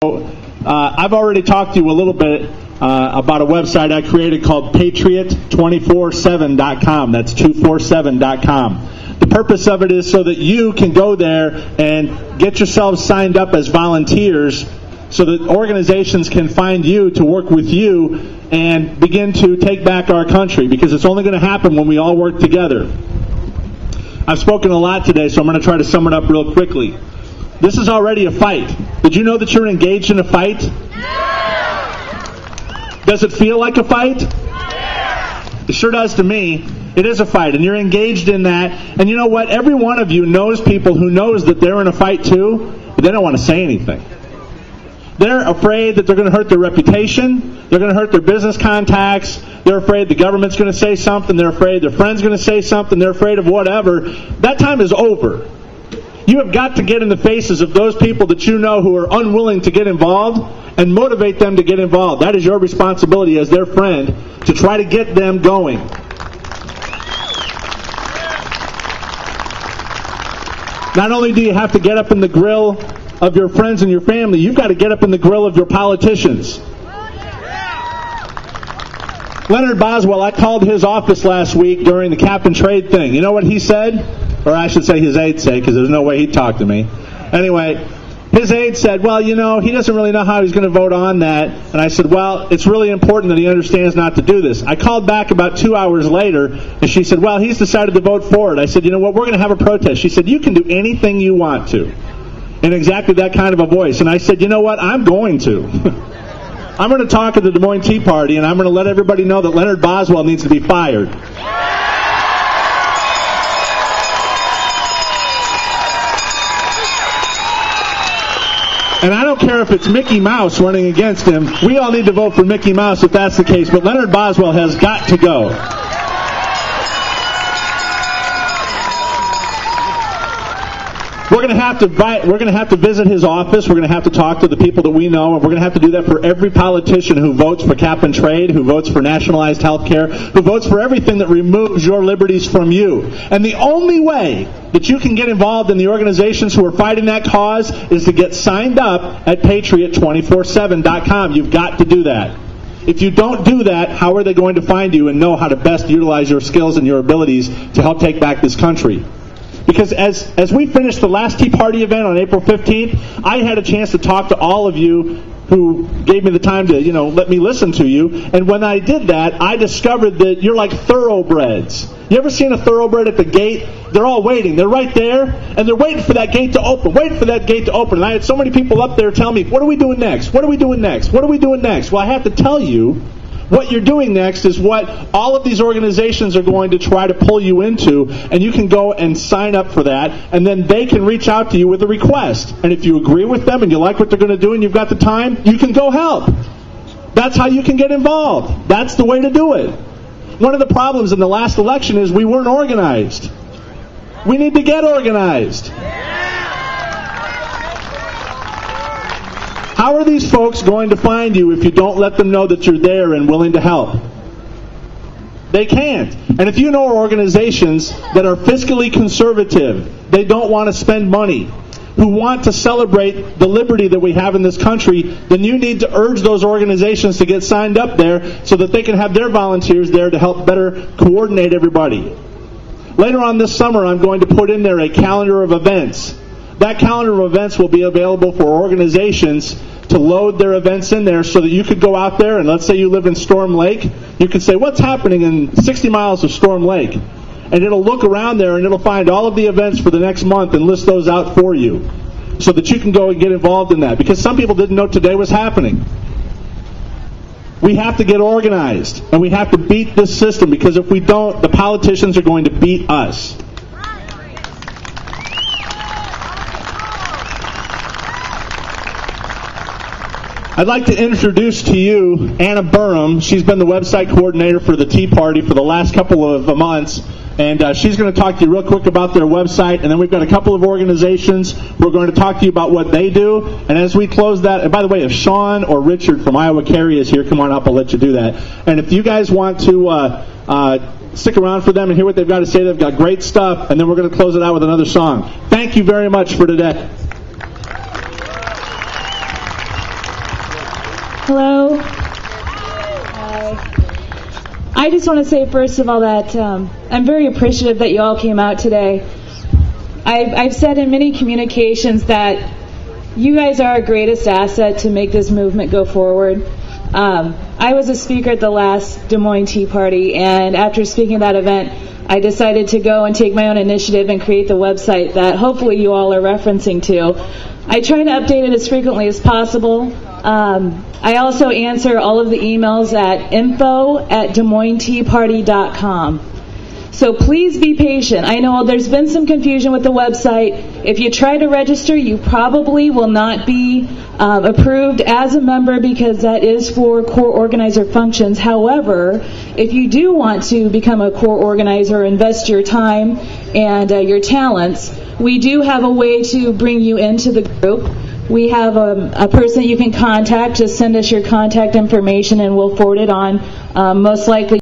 I've already talked to you a little bit about a website I created called part247.com. That's 247.com. The purpose of it is so that you can go there and get yourselves signed up as volunteers so that organizations can find you to work with you and begin to take back our country, because it's only going to happen when we all work together. I've spoken a lot today, so I'm going to try to sum it up real quickly. This is already a fight. Did you know that you're engaged in a fight? Yeah. Does it feel like a fight? Yeah. It sure does to me. It is a fight, and you're engaged in that. And you know what? Every one of you knows people who knows that they're in a fight too, but they don't want to say anything. They're afraid that they're going to hurt their reputation. They're going to hurt their business contacts. They're afraid the government's going to say something. They're afraid their friend's going to say something. They're afraid of whatever. That time is over. You have got to get in the faces of those people that you know who are unwilling to get involved and motivate them to get involved. That is your responsibility as their friend, to try to get them going. Not only do you have to get up in the grill of your friends and your family, you've got to get up in the grill of your politicians. Leonard Boswell, I called his office last week during the cap and trade thing. You know what he said? Or I should say his aide said, because there's no way he'd talk to me. Anyway, his aide said, well, you know, he doesn't really know how he's going to vote on that. And I said, well, it's really important that he understands not to do this. I called back about 2 hours later, and she said, well, he's decided to vote for it. I said, you know what, we're going to have a protest. She said, you can do anything you want to. In exactly that kind of a voice. And I said, you know what, I'm going to. I'm going to talk at the Des Moines Tea Party, and I'm going to let everybody know that Leonard Boswell needs to be fired. And I don't care if it's Mickey Mouse running against him. We all need to vote for Mickey Mouse if that's the case, but Leonard Boswell has got to go. We're going to have to visit his office. We're going to have to talk to the people that we know, and we're going to have to do that for every politician who votes for cap and trade, who votes for nationalized health care, who votes for everything that removes your liberties from you. And the only way that you can get involved in the organizations who are fighting that cause is to get signed up at Patriot247.com. You've got to do that. If you don't do that, how are they going to find you and know how to best utilize your skills and your abilities to help take back this country? Because as we finished the last Tea Party event on April 15th, I had a chance to talk to all of you who gave me the time to, let me listen to you. And when I did that, I discovered that you're like thoroughbreds. You ever seen a thoroughbred at the gate? They're all waiting. They're right there, and they're waiting for that gate to open, And I had so many people up there tell me, what are we doing next? What are we doing next? What are we doing next? Well, I have to tell you, what you're doing next is what all of these organizations are going to try to pull you into, and you can go and sign up for that, and then they can reach out to you with a request. And if you agree with them and you like what they're going to do and you've got the time, you can go help. That's how you can get involved. That's the way to do it. One of the problems in the last election is we weren't organized. We need to get organized. How are these folks going to find you if you don't let them know that you're there and willing to help? They can't. And if you know organizations that are fiscally conservative, they don't want to spend money, who want to celebrate the liberty that we have in this country, then you need to urge those organizations to get signed up there so that they can have their volunteers there to help better coordinate everybody. Later on this summer, I'm going to put in there a calendar of events. That calendar of events will be available for organizations to load their events in there so that you could go out there, and let's say you live in Storm Lake, you can say, what's happening in 60 miles of Storm Lake? And it'll look around there and it'll find all of the events for the next month and list those out for you so that you can go and get involved in that. Because some people didn't know today was happening. We have to get organized, and we have to beat this system, because if we don't, the politicians are going to beat us. I'd like to introduce to you Anna Burham. She's been the website coordinator for the Tea Party for the last couple of months, and she's going to talk to you real quick about their website, and then we've got a couple of organizations who are going to talk to you about what they do. And as we close that, and by the way, if Sean or Richard from Iowa Carry is here, come on up, I'll let you do that. And if you guys want to stick around for them and hear what they've got to say, they've got great stuff, and then we're going to close it out with another song. Thank you very much for today. Hello. I just want to say, first of all, that I'm very appreciative that you all came out today. I've said in many communications that you guys are our greatest asset to make this movement go forward. I was a speaker at the last Des Moines Tea Party, and after speaking at that event, I decided to go and take my own initiative and create the website that hopefully you all are referencing to. I try to update it as frequently as possible. I also answer all of the emails at info@DesMoinesTeaParty.com. So please be patient. I know there's been some confusion with the website. If you try to register, you probably will not be approved as a member because that is for core organizer functions. However, if you do want to become a core organizer, invest your time and your talents, we do have a way to bring you into the group. We have a person you can contact. Just send us your contact information and we'll forward it on. Most likely